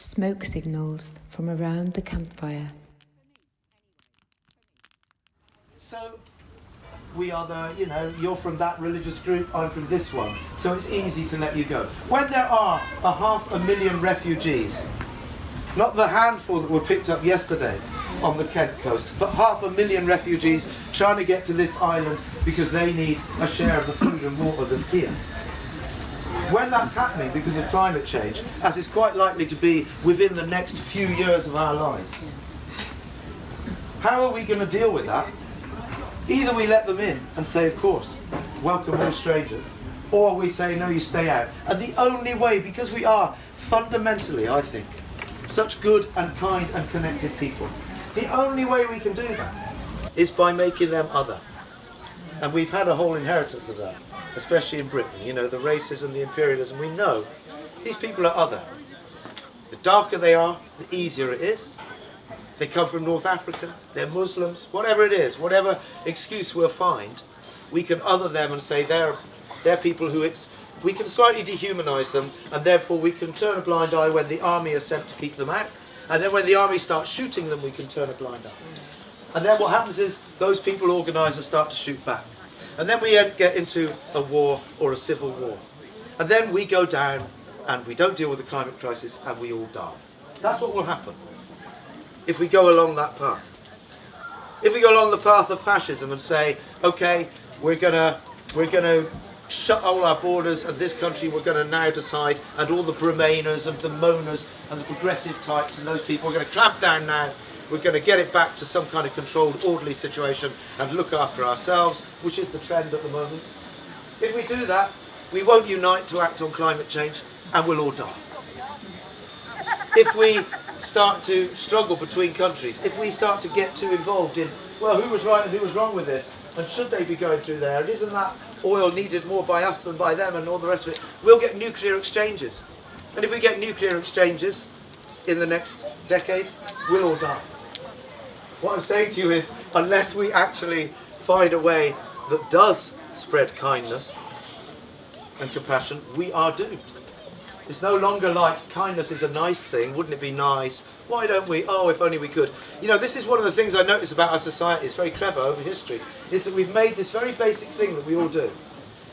Smoke signals from around the campfire. So, we are you're from that religious group, I'm from this one, so it's easy to let you go. When there are 500,000 refugees, not the handful that were picked up yesterday on the Kent coast, but 500,000 refugees trying to get to this island because they need a share of the food and water that's here. When that's happening because of climate change, as is quite likely to be within the next few years of our lives, how are we going to deal with that? Either we let them in and say, of course, welcome all strangers, or we say, no, you stay out. And the only way, because we are fundamentally, I think, such good and kind and connected people, the only way we can do that is by making them other. And we've had a whole inheritance of that, especially in Britain. You know, the racism, the imperialism, we know these people are other. The darker they are, the easier it is. They come from North Africa, they're Muslims, whatever it is, whatever excuse we'll find, we can other them and say they're people who we can slightly dehumanise them, and therefore we can turn a blind eye when the army is sent to keep them out, and then when the army starts shooting them, we can turn a blind eye. And then what happens is those people organise and start to shoot back. And then we get into a war or a civil war. And then we go down and we don't deal with the climate crisis and we all die. That's what will happen if we go along that path. If we go along the path of fascism and say, okay, we're gonna shut all our borders and this country we're going to now decide, and all the Bremainers and the Moaners and the progressive types and those people, we're going to clamp down now, we're going to get it back to some kind of controlled, orderly situation and look after ourselves, which is the trend at the moment. If we do that, we won't unite to act on climate change and we'll all die. If we start to struggle between countries, if we start to get too involved in, well, who was right and who was wrong with this, and should they be going through there, and isn't that oil needed more by us than by them, and all the rest of it, we'll get nuclear exchanges. And if we get nuclear exchanges in the next decade, we'll all die. What I'm saying to you is, unless we actually find a way that does spread kindness and compassion, we are doomed. It's no longer like kindness is a nice thing, wouldn't it be nice? Why don't we? Oh, if only we could. You know, this is one of the things I notice about our society, it's very clever over history, is that we've made this very basic thing that we all do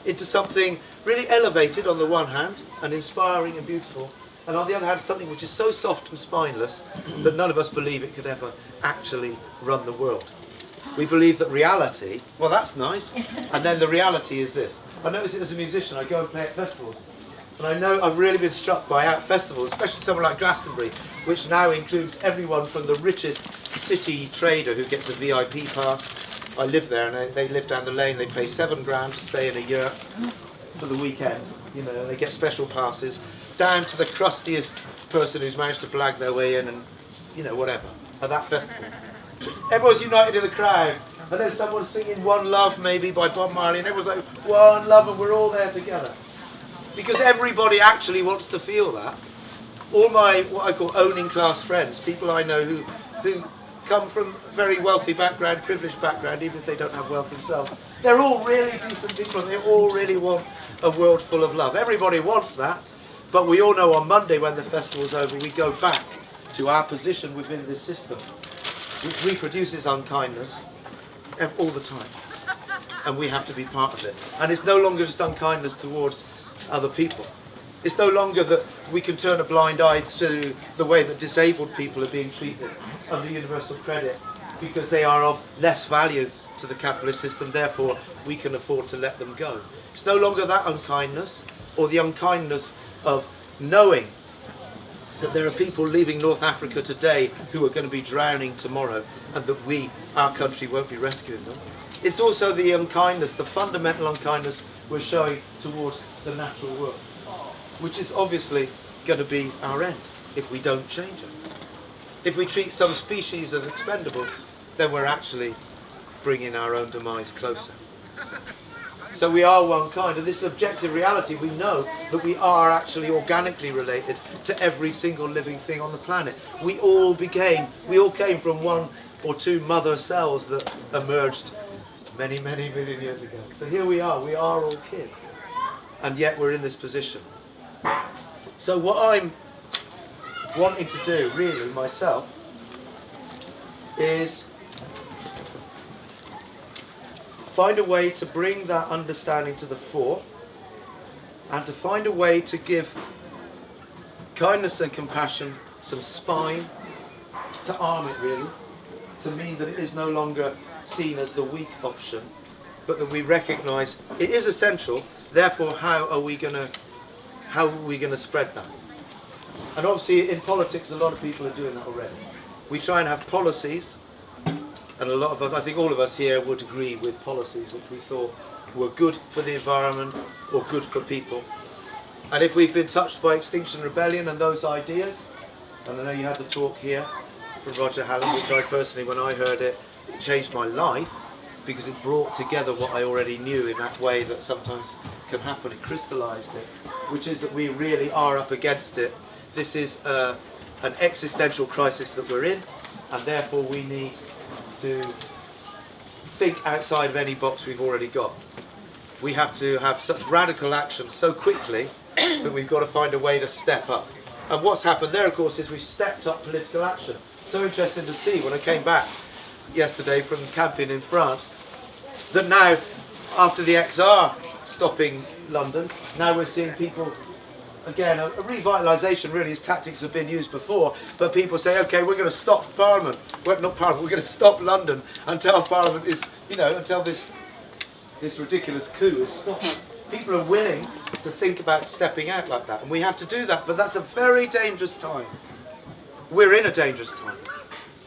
into something really elevated on the one hand, and inspiring and beautiful, and on the other hand something which is so soft and spineless that none of us believe it could ever actually run the world. We believe that reality, well, that's nice, and then the reality is this. I notice it as a musician, I go and play at festivals. And I know I've really been struck by our festivals, especially somewhere like Glastonbury, which now includes everyone from the richest city trader who gets a VIP pass. I live there, and they live down the lane. They pay £7 to stay in a yurt for the weekend. You know, they get special passes. Down to the crustiest person who's managed to blag their way in, and you know, whatever, at that festival. Everyone's united in the crowd, and then someone's singing "One Love" maybe by Bob Marley, and everyone's like, "One love," and we're all there together. Because everybody actually wants to feel that. All my, what I call owning class friends, people I know who come from very wealthy background, privileged background, even if they don't have wealth themselves, they're all really decent people, and they all really want a world full of love. Everybody wants that, but we all know on Monday when the festival's over, we go back to our position within this system, which reproduces unkindness all the time. And we have to be part of it. And it's no longer just unkindness towards other people. It's no longer that we can turn a blind eye to the way that disabled people are being treated under universal credit because they are of less value to the capitalist system, therefore we can afford to let them go. It's no longer that unkindness, or the unkindness of knowing that there are people leaving North Africa today who are going to be drowning tomorrow, and that our country won't be rescuing them. It's also the unkindness, the fundamental unkindness we're showing towards the natural world, which is obviously going to be our end if we don't change it. If we treat some species as expendable, then we're actually bringing our own demise closer. So we are one kind, and this objective reality, we know that we are actually organically related to every single living thing on the planet. We all came from one or two mother cells that emerged many, many million years ago. So here we are all kin, and yet we're in this position. So what I'm wanting to do, really, myself, is find a way to bring that understanding to the fore, and to find a way to give kindness and compassion some spine, to arm it really, to mean that it is no longer seen as the weak option, but that we recognise it is essential. Therefore, how are we going to spread that? And obviously, in politics, a lot of people are doing that already. We try and have policies, and a lot of us, I think all of us here, would agree with policies which we thought were good for the environment or good for people. And if we've been touched by Extinction Rebellion and those ideas, and I know you had the talk here from Roger Hallam, which I personally, when I heard it, it changed my life, because it brought together what I already knew in that way that sometimes can happen. It crystallised it, which is that we really are up against it. This is an existential crisis that we're in, and therefore we need to think outside of any box we've already got. We have to have such radical action so quickly that we've got to find a way to step up. And what's happened there, of course, is we've stepped up political action. So interesting to see when I came back yesterday from camping in France, that now, after the XR stopping London, now we're seeing people, again, a revitalisation really, as tactics have been used before, but people say, okay, we're going to stop Parliament, well, not Parliament, we're going to stop London until Parliament is, until this ridiculous coup is stopped. People are willing to think about stepping out like that, and we have to do that, but that's a very dangerous time. We're in a dangerous time.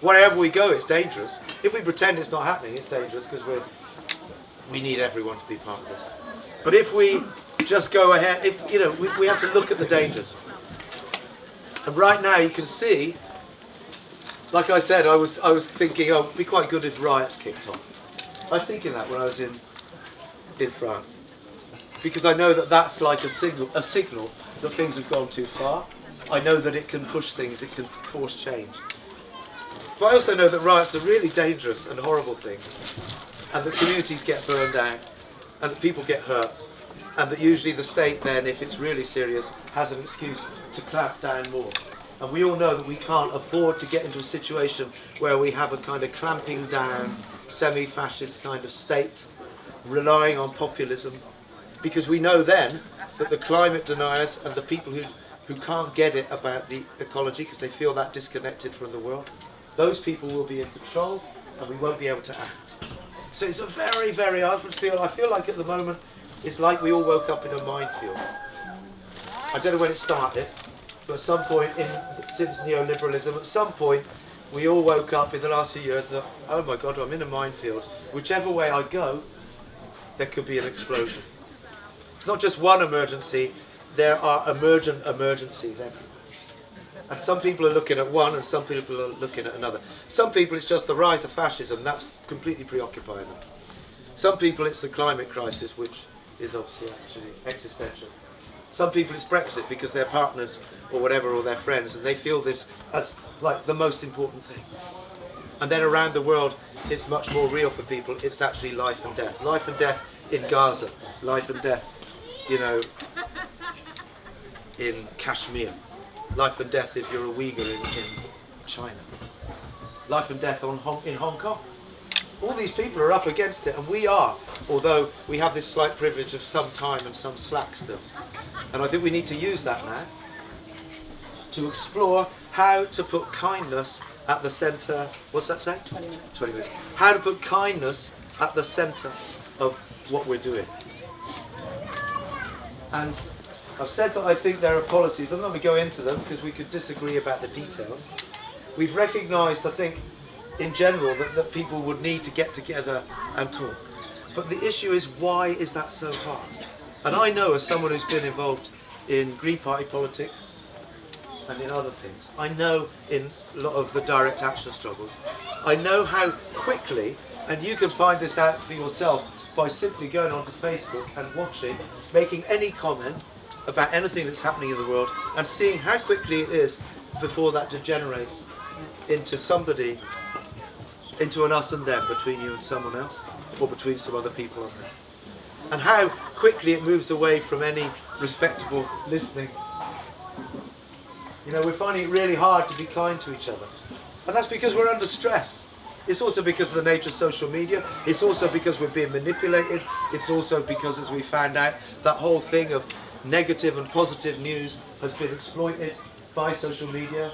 Wherever we go, it's dangerous. If we pretend it's not happening, it's dangerous, because we need everyone to be part of this. But if we just go ahead, we have to look at the dangers. And right now you can see, like I said, I was thinking, oh, it'd be quite good if riots kicked off. I was thinking that when I was in France, because I know that that's like a signal that things have gone too far. I know that it can push things, it can force change. But I also know that riots are really dangerous and horrible things, and that communities get burned out, and that people get hurt, and that usually the state then, if it's really serious, has an excuse to clamp down more. And we all know that we can't afford to get into a situation where we have a kind of clamping down, semi-fascist kind of state, relying on populism, because we know then that the climate deniers and the people who can't get it about the ecology because they feel that disconnected from the world, those people will be in control and we won't be able to act. So it's a very, very, I feel like at the moment it's like we all woke up in a minefield. I don't know when it started, but at some point since neoliberalism, at some point we all woke up in the last few years that, oh my God, I'm in a minefield. Whichever way I go, there could be an explosion. It's not just one emergency, there are emergent emergencies everywhere. And some people are looking at one and some people are looking at another. Some people it's just the rise of fascism, that's completely preoccupying them. Some people it's the climate crisis, which is obviously actually existential. Some people it's Brexit because they're partners or whatever, or their friends, and they feel this as like the most important thing. And then around the world it's much more real for people, it's actually life and death. Life and death in Gaza, life and death, in Kashmir. Life and death if you're a Uyghur in China. Life and death in Hong Kong. All these people are up against it, and we are, although we have this slight privilege of some time and some slack still. And I think we need to use that now to explore how to put kindness at the centre. What's that say? 20 minutes. 20 minutes. How to put kindness at the centre of what we're doing. And I've said that I think there are policies, I'm not going to go into them because we could disagree about the details. We've recognised, I think, in general, that people would need to get together and talk. But the issue is, why is that so hard? And I know, as someone who's been involved in Green Party politics and in other things, I know in a lot of the direct action struggles, I know how quickly, and you can find this out for yourself by simply going onto Facebook and watching, making any comment about anything that's happening in the world, and seeing how quickly it is before that degenerates into somebody, into an us and them, between you and someone else, or between some other people on there. And how quickly it moves away from any respectable listening. You know, we're finding it really hard to be kind to each other. And that's because we're under stress. It's also because of the nature of social media. It's also because we're being manipulated. It's also because, as we found out, that whole thing of negative and positive news has been exploited by social media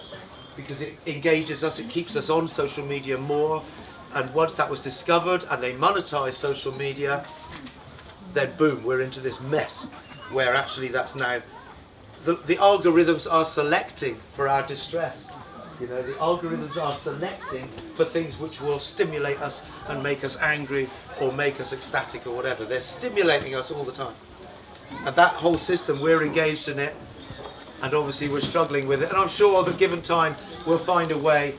because it engages us, it keeps us on social media more. And once that was discovered and they monetize social media, then boom, we're into this mess where actually that's now, the algorithms are selecting for our distress. You know, the algorithms are selecting for things which will stimulate us and make us angry or make us ecstatic or whatever. They're stimulating us all the time. And that whole system, we're engaged in it, and obviously we're struggling with it. And I'm sure that given time, we'll find a way.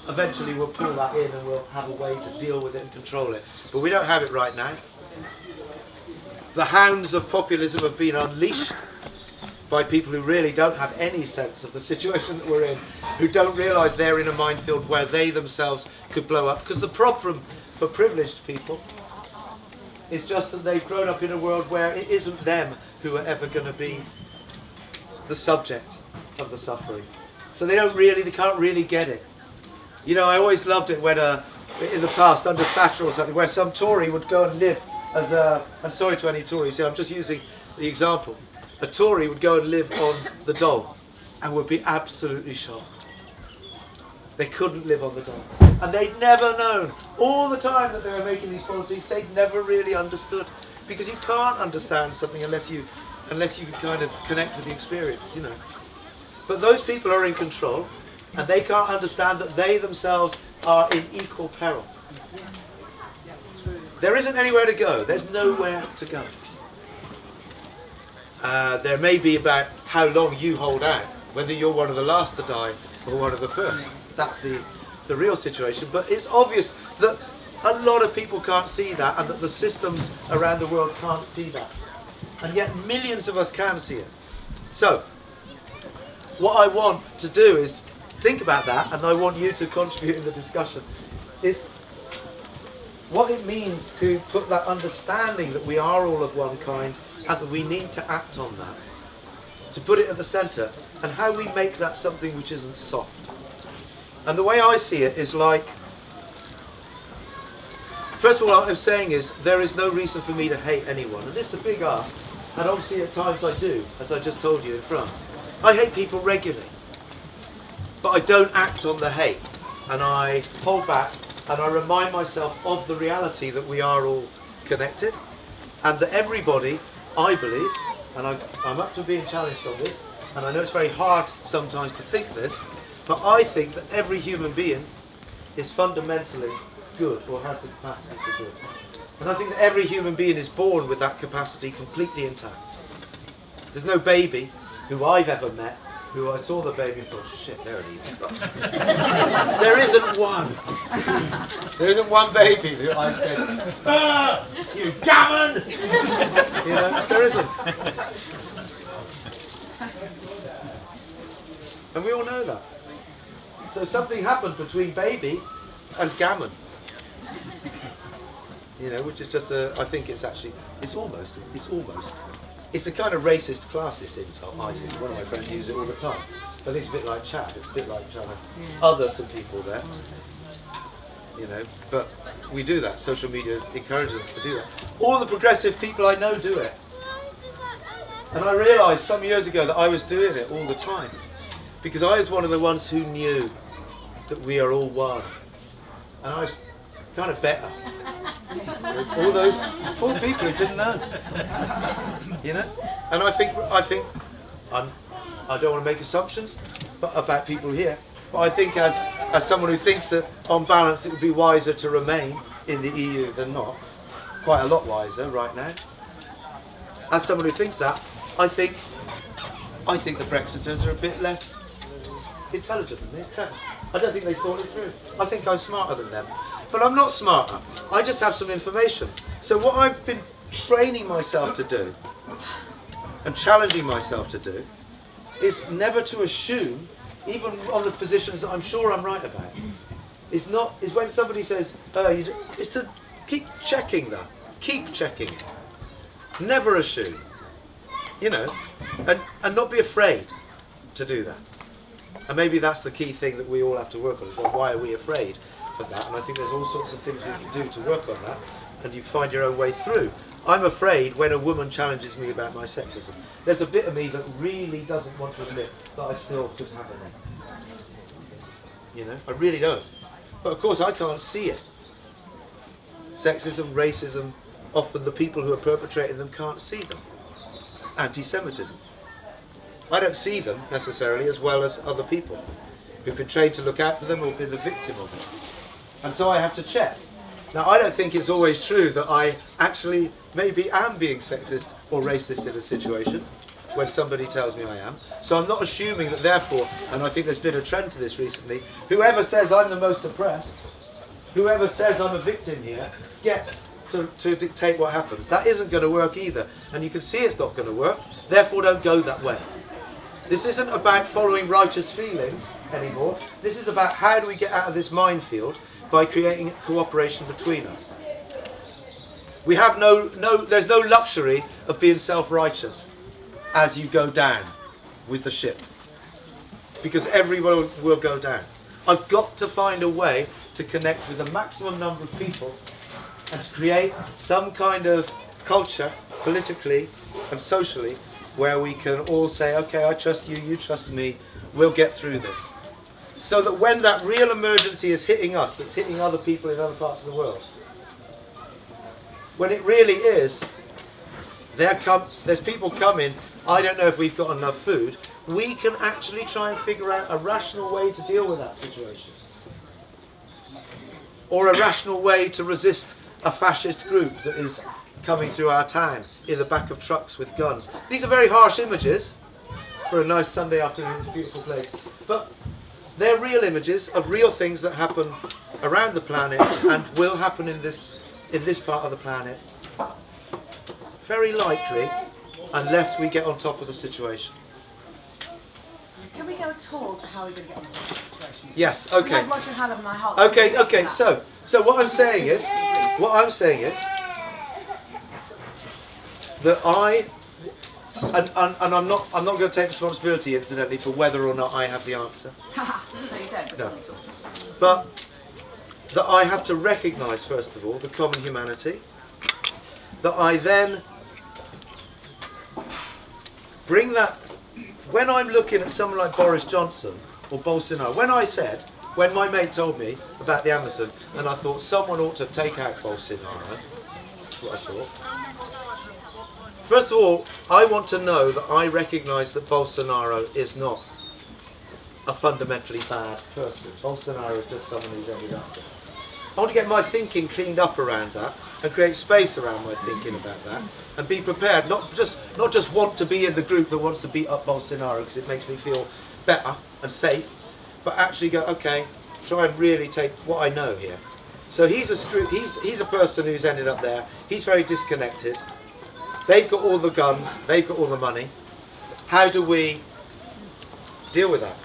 Eventually we'll pull that in and we'll have a way to deal with it and control it. But we don't have it right now. The hounds of populism have been unleashed by people who really don't have any sense of the situation that we're in, who don't realise they're in a minefield where they themselves could blow up. Because the problem for privileged people is just that they've grown up in a world where it isn't them who are ever going to be the subject of the suffering. So they can't really get it. You know, I always loved it when in the past, under Thatcher or something, where some Tory would go and live as a, I'm sorry to any Tories here, I'm just using the example. A Tory would go and live on the dole and would be absolutely shocked. They couldn't live on the dole. And they'd never known, all the time that they were making these policies, they'd never really understood. Because you can't understand something unless you can kind of connect with the experience, you know. But those people are in control, and they can't understand that they themselves are in equal peril. There isn't anywhere to go. There's nowhere to go. There may be about how long you hold out, whether you're one of the last to die or one of the first. That's the real situation. But it's obvious that a lot of people can't see that, and that the systems around the world can't see that. And yet millions of us can see it. So, what I want to do is think about that, and I want you to contribute in the discussion, is what it means to put that understanding that we are all of one kind and that we need to act on that, to put it at the centre, and how we make that something which isn't soft. And the way I see it is like, first of all, what I'm saying is there is no reason for me to hate anyone, and this is a big ask, and obviously at times I do, as I just told you in France. I hate people regularly, but I don't act on the hate, and I hold back, and I remind myself of the reality that we are all connected, and that everybody, I believe, and I'm up to being challenged on this, and I know it's very hard sometimes to think this, but I think that every human being is fundamentally good, or has the capacity for good. And I think that every human being is born with that capacity completely intact. There's no baby who I've ever met who I saw the baby and thought, shit, there it is. There isn't one. There isn't one baby who I've said, you gammon! You know, there isn't. And we all know that. So something happened between baby and gammon. You know, which is just I think it's actually, it's almost. It's a kind of racist classist insult, I think. One of my friends uses it all the time. I think it's a bit like chat, it's a bit like trying to other some people there. You know, but we do that. Social media encourages us to do that. All the progressive people I know do it. And I realised some years ago that I was doing it all the time. Because I was one of the ones who knew that we are all one. And I was kind of better. All those poor people who didn't know. You know? And I think I don't want to make assumptions about people here, but I think as someone who thinks that on balance it would be wiser to remain in the EU than not, quite a lot wiser right now. As someone who thinks that, I think the Brexiters are a bit less intelligent than me, clever. I don't think they thought it through. I think I'm smarter than them. But I'm not smarter. I just have some information. So what I've been training myself to do and challenging myself to do is never to assume, even on the positions that I'm sure I'm right about. Is when somebody says, is to keep checking that. Keep checking it. Never assume. You know, and not be afraid to do that. And maybe that's the key thing that we all have to work on, is why are we afraid of that? And I think there's all sorts of things we can do to work on that, and you find your own way through. I'm afraid when a woman challenges me about my sexism. There's a bit of me that really doesn't want to admit that I still could have a name. You know, I really don't. But of course I can't see it. Sexism, racism, often the people who are perpetrating them can't see them. Anti-Semitism. I don't see them necessarily as well as other people who've been trained to look out for them or been the victim of it. And so I have to check. Now I don't think it's always true that I actually maybe am being sexist or racist in a situation when somebody tells me I am. So I'm not assuming that therefore, and I think there's been a trend to this recently, whoever says I'm the most oppressed, whoever says I'm a victim here, gets to dictate what happens. That isn't going to work either. And you can see it's not going to work, therefore don't go that way. This isn't about following righteous feelings anymore. This is about how do we get out of this minefield by creating cooperation between us. We have there's no luxury of being self-righteous as you go down with the ship, because everyone will go down. I've got to find a way to connect with the maximum number of people and to create some kind of culture, politically and socially, where we can all say, okay, I trust you, you trust me, we'll get through this. So that when that real emergency is hitting us, that's hitting other people in other parts of the world, when it really is, there's people coming, I don't know if we've got enough food, we can actually try and figure out a rational way to deal with that situation. Or a rational way to resist a fascist group that is coming through our town in the back of trucks with guns. These are very harsh images for a nice Sunday afternoon in this beautiful place. But they're real images of real things that happen around the planet and will happen in this part of the planet. Very likely, unless we get on top of the situation. Can we go at all to how we're going to get on top of the situation? Yes, okay. Okay, so what I'm saying is that I'm not going to take responsibility, incidentally, for whether or not I have the answer. No, you don't. No. But that I have to recognise, first of all, the common humanity. That I then bring that, when I'm looking at someone like Boris Johnson or Bolsonaro, when my mate told me about the Amazon, and I thought someone ought to take out Bolsonaro, that's what I thought. First of all, I want to know that I recognise that Bolsonaro is not a fundamentally bad person. Bolsonaro is just someone who's ended up there. I want to get my thinking cleaned up around that and create space around my thinking about that and be prepared, not just want to be in the group that wants to beat up Bolsonaro because it makes me feel better and safe, but actually go, okay, try and really take what I know here. So he's a person who's ended up there. He's very disconnected. They've got all the guns, they've got all the money. How do we deal with that?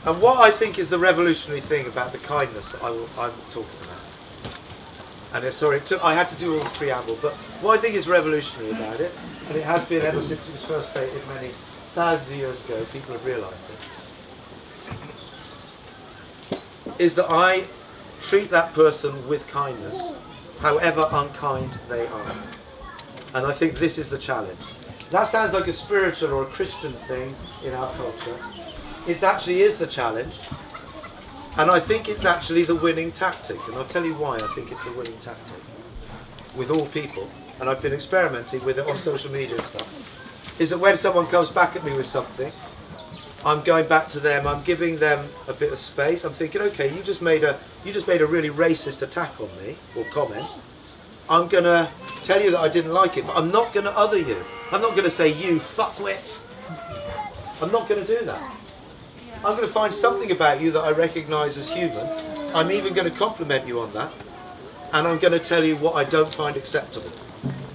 And what I think is the revolutionary thing about the kindness that I'm talking about. And I had to do all this preamble, but what I think is revolutionary about it, and it has been ever since it was first stated many thousands of years ago, people have realised it, is that I treat that person with kindness, however unkind they are. And I think this is the challenge. That sounds like a spiritual or a Christian thing in our culture. It actually is the challenge. And I think it's actually the winning tactic. And I'll tell you why I think it's the winning tactic. With all people, and I've been experimenting with it on social media and stuff, is that when someone comes back at me with something, I'm going back to them, I'm giving them a bit of space. I'm thinking, okay, you just made a really racist attack on me, or comment. I'm going to tell you that I didn't like it, but I'm not going to other you. I'm not going to say, you fuckwit. I'm not going to do that. I'm going to find something about you that I recognise as human. I'm even going to compliment you on that. And I'm going to tell you what I don't find acceptable.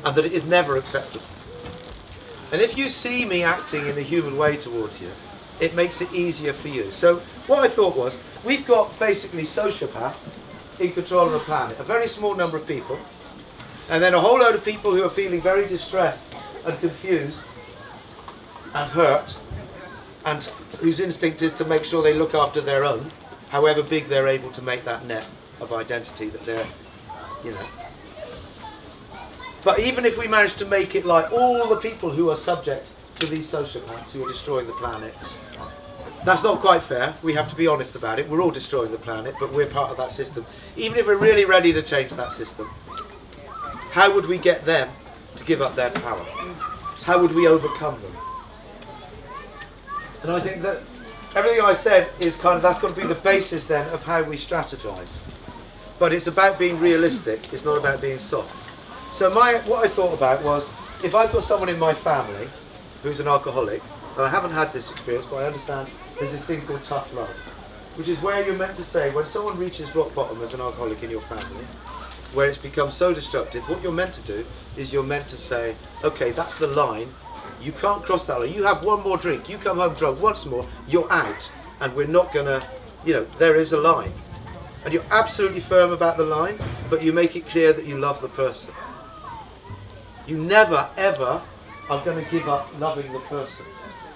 And that it is never acceptable. And if you see me acting in a human way towards you, it makes it easier for you. So what I thought was, we've got basically sociopaths in control of the planet. A very small number of people. And then a whole load of people who are feeling very distressed and confused and hurt and whose instinct is to make sure they look after their own, however big they're able to make that net of identity that they're, you know. But even if we manage to make it like all the people who are subject to these sociopaths who are destroying the planet, that's not quite fair. We have to be honest about it. We're all destroying the planet, but we're part of that system. Even if we're really ready to change that system, how would we get them to give up their power? How would we overcome them? And I think that everything I said is kind of, that's got to be the basis then of how we strategize. But it's about being realistic. It's not about being soft. So what I thought about was, if I've got someone in my family who's an alcoholic, and I haven't had this experience, but I understand there's this thing called tough love, which is where you're meant to say, when someone reaches rock bottom as an alcoholic in your family, where it's become so destructive, what you're meant to do is you're meant to say, okay, that's the line, you can't cross that line, you have one more drink, you come home drunk once more, you're out, and we're not gonna, there is a line. And you're absolutely firm about the line, but you make it clear that you love the person. You never, ever are going to give up loving the person.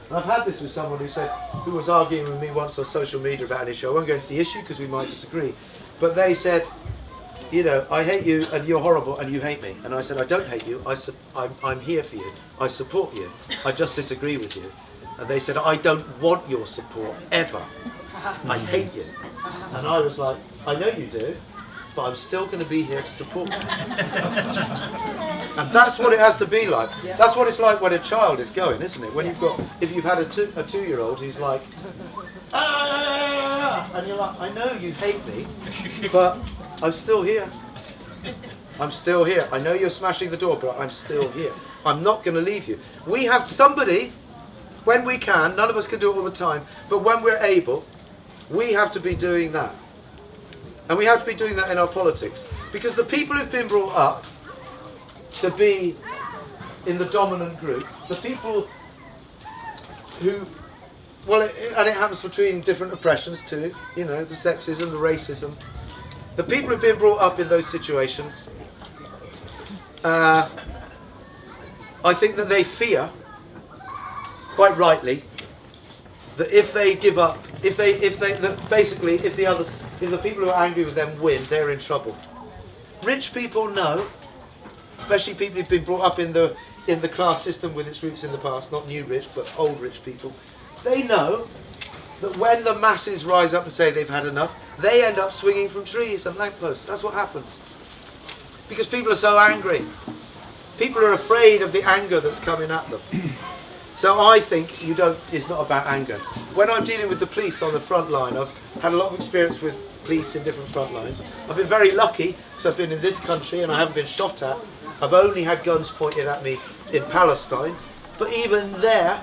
And I've had this with someone who was arguing with me once on social media about an issue. I won't go into the issue because we might disagree. But they said, I hate you and you're horrible and you hate me. And I said, I don't hate you. I'm here for you. I support you. I just disagree with you. And they said, I don't want your support ever. I hate you. And I was like, I know you do, but I'm still going to be here to support you. And that's what it has to be like. That's what it's like when a child is going, isn't it? When if you've had a 2-year-old who's like, and you're like, I know you hate me, but I'm still here. I'm still here. I know you're smashing the door, but I'm still here. I'm not going to leave you. We have somebody, when we can, none of us can do it all the time, but when we're able, we have to be doing that. And we have to be doing that in our politics. Because the people who've been brought up to be in the dominant group, the people who, and it happens between different oppressions too, the sexism, the racism. The people who've been brought up in those situations, I think that they quite rightly, that if they give up, if the people who are angry with them win, they're in trouble. Rich people know, especially people who've been brought up in the class system with its roots in the past, not new rich, but old rich people, they know that when the masses rise up and say they've had enough, they end up swinging from trees and lampposts. That's what happens. Because people are so angry. People are afraid of the anger that's coming at them. So I think it's not about anger. When I'm dealing with the police on the front line, I've had a lot of experience with police in different front lines. I've been very lucky because I've been in this country and I haven't been shot at. I've only had guns pointed at me in Palestine. But even there,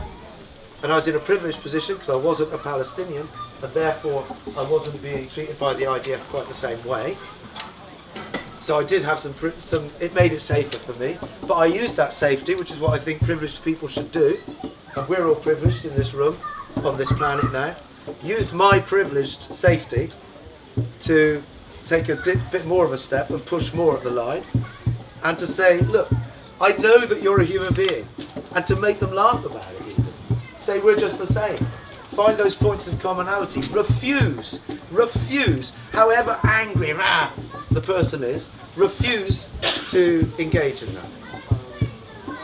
and I was in a privileged position because I wasn't a Palestinian, and therefore I wasn't being treated by the IDF quite the same way. So I did have some, it made it safer for me. But I used that safety, which is what I think privileged people should do. And we're all privileged in this room, on this planet now. Used my privileged safety to take a bit more of a step and push more at the line. And to say, look, I know that you're a human being. And to make them laugh about it even. Say we're just the same. Find those points of commonality. Refuse, however angry the person is, refuse to engage in that.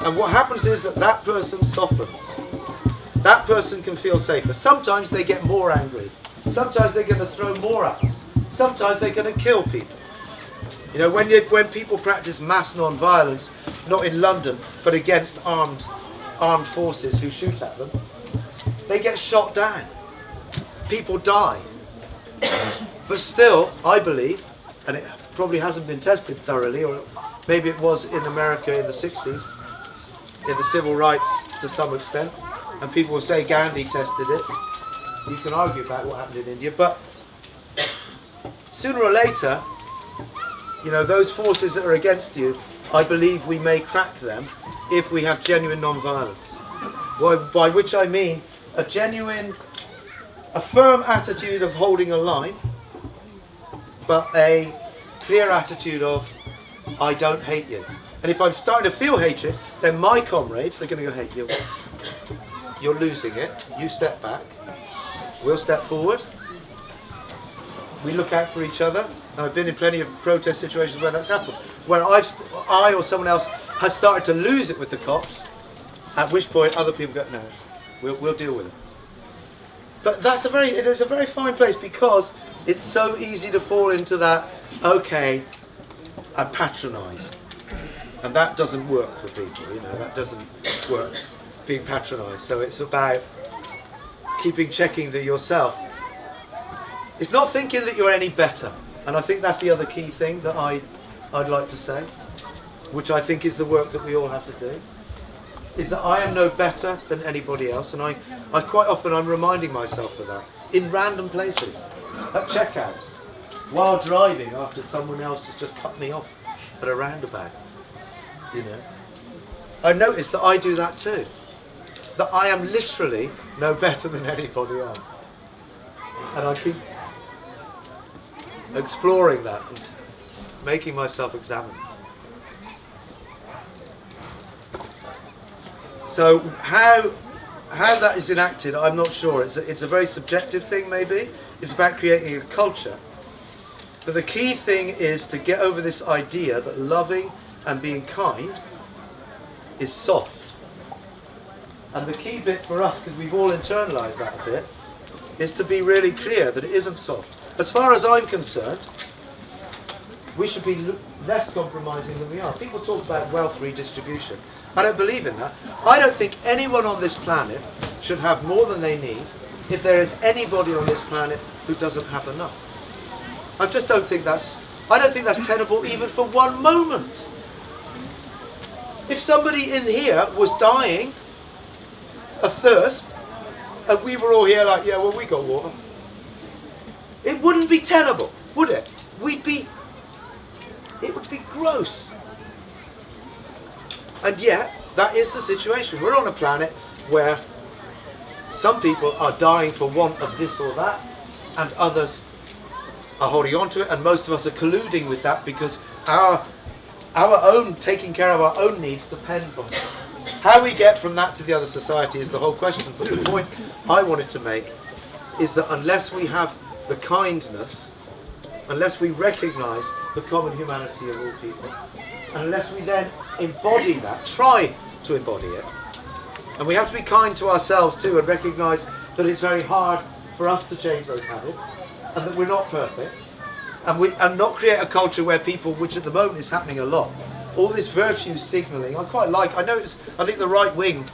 And what happens is that person softens. That person can feel safer. Sometimes they get more angry. Sometimes they're going to throw more at us. Sometimes they're going to kill people. When people practice mass non-violence, not in London, but against armed forces who shoot at them, they get shot down. People die. But still, I believe, and it probably hasn't been tested thoroughly, or maybe it was in America in the 60s, in the civil rights to some extent, and people will say Gandhi tested it. You can argue about what happened in India, but sooner or later, those forces that are against you, I believe we may crack them if we have genuine non-violence. By which I mean a firm attitude of holding a line, but a clear attitude of, I don't hate you. And if I'm starting to feel hatred, then my comrades are going to go hate you. you're losing it, you step back, we'll step forward, we look out for each other. And I've been in plenty of protest situations where that's happened, where I or someone else has started to lose it with the cops, at which point other people go, no, we'll deal with it. But it is a very fine place, because it's so easy to fall into that, okay, I patronise. And that doesn't work for people, that doesn't work, being patronised. So it's about checking that yourself. It's not thinking that you're any better. And I think that's the other key thing that I'd like to say, which I think is the work that we all have to do, is that I am no better than anybody else. And I quite often, I'm reminding myself of that in random places, at checkouts, while driving after someone else has just cut me off at a roundabout. I notice that I do that too, that I am literally no better than anybody else. And I keep exploring that and making myself examine. So how that is enacted, I'm not sure. It's a very subjective thing, maybe. It's about creating a culture. But the key thing is to get over this idea that loving and being kind is soft. And the key bit for us, because we've all internalised that a bit, is to be really clear that it isn't soft. As far as I'm concerned, we should be less compromising than we are. People talk about wealth redistribution. I don't believe in that. I don't think anyone on this planet should have more than they need if there is anybody on this planet who doesn't have enough. I just don't think that's tenable even for one moment. If somebody in here was dying of thirst, and we were all here like, yeah, well, we got water, it wouldn't be tenable, would it? It would be gross. And yet, that is the situation. We're on a planet where some people are dying for want of this or that, and others are holding on to it, and most of us are colluding with that because our own taking care of our own needs depends on it. How we get from that to the other society is the whole question. But the point I wanted to make is that unless we have the kindness, unless we recognise the common humanity of all people, and unless we then embody that, try to embody it, and we have to be kind to ourselves too and recognise that it's very hard for us to change those habits and that we're not perfect, and not create a culture where people, which at the moment is happening a lot, all this virtue signalling, I think the right wing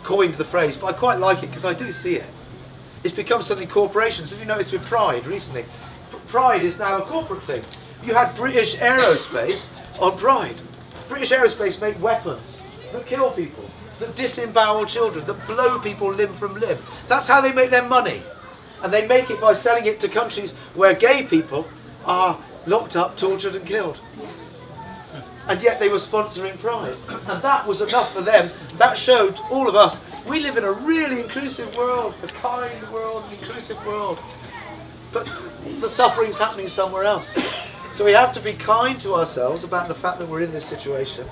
coined the phrase, but I quite like it because I do see it. It's become something corporations. Have you noticed with Pride recently? Pride is now a corporate thing. You had British Aerospace on Pride. British Aerospace make weapons that kill people, that disembowel children, that blow people limb from limb. That's how they make their money. And they make it by selling it to countries where gay people are locked up, tortured and killed. And yet they were sponsoring Pride. And that was enough for them. That showed all of us, we live in a really inclusive world, a kind world, an inclusive world. But the suffering's happening somewhere else. So we have to be kind to ourselves about the fact that we're in this situation,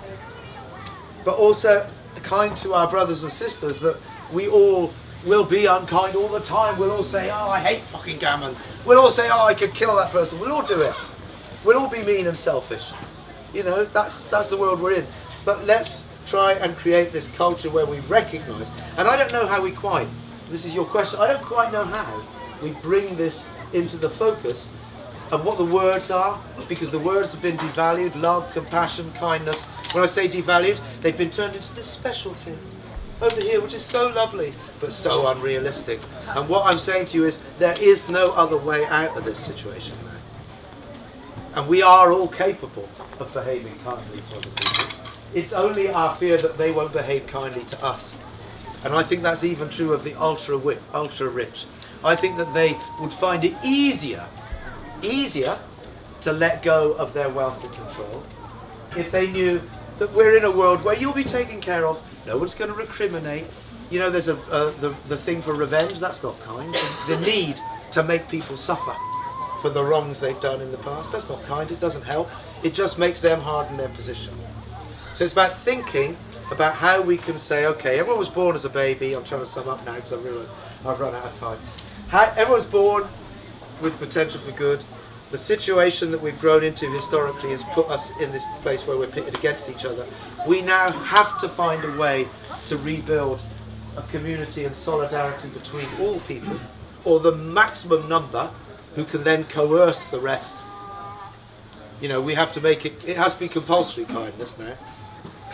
but also kind to our brothers and sisters, that we all will be unkind all the time. We'll all say, oh, I hate fucking gammon. We'll all say, oh, I could kill that person. We'll all do it. We'll all be mean and selfish. You know, that's the world we're in. But let's try and create this culture where we recognise, and I don't know how this is your question, I don't quite know how we bring this into the focus of what the words are, because the words have been devalued. Love, compassion, kindness. When I say devalued, they've been turned into this special thing over here, which is so lovely, but so unrealistic. And what I'm saying to you is, there is no other way out of this situation now. And we are all capable of behaving kindly to other people. It's only our fear that they won't behave kindly to us. And I think that's even true of the ultra rich. I think that they would find it easier to let go of their wealth and control if they knew that we're in a world where you'll be taken care of, no one's going to recriminate. You know, there's the thing for revenge, that's not kind. The need to make people suffer for the wrongs they've done in the past, that's not kind, it doesn't help. It just makes them harden their position. So it's about thinking about how we can say, okay, everyone was born as a baby. I'm trying to sum up now because I realise I've run out of time. Everyone's born with potential for good. The situation that we've grown into historically has put us in this place where we're pitted against each other. We now have to find a way to rebuild a community and solidarity between all people, or the maximum number who can then coerce the rest. You know, we have to make it has to be compulsory kindness now.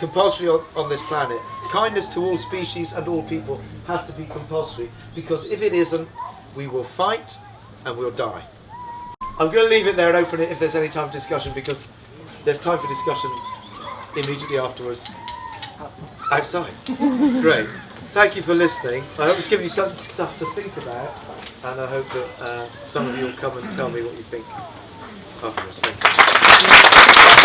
Compulsory on this planet. Kindness to all species and all people has to be compulsory, because if it isn't, we will fight and we'll die. I'm going to leave it there and open it if there's any time for discussion, because there's time for discussion immediately afterwards. Outside. Great. Thank you for listening. I hope it's given you some stuff to think about, and I hope that some of you will come and tell me what you think afterwards. Thank you.